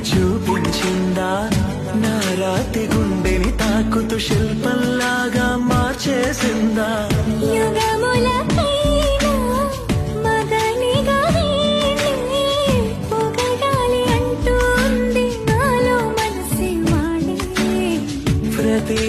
చూపించిందా నా రాతి గుండెని తాకుతూ శిల్పంలాగా మార్చేసిందా యుగములకైనా మగనిగా వీణే పొగడాలి అంటూ ఉంది నాలో మనసే వాడే ప్రతి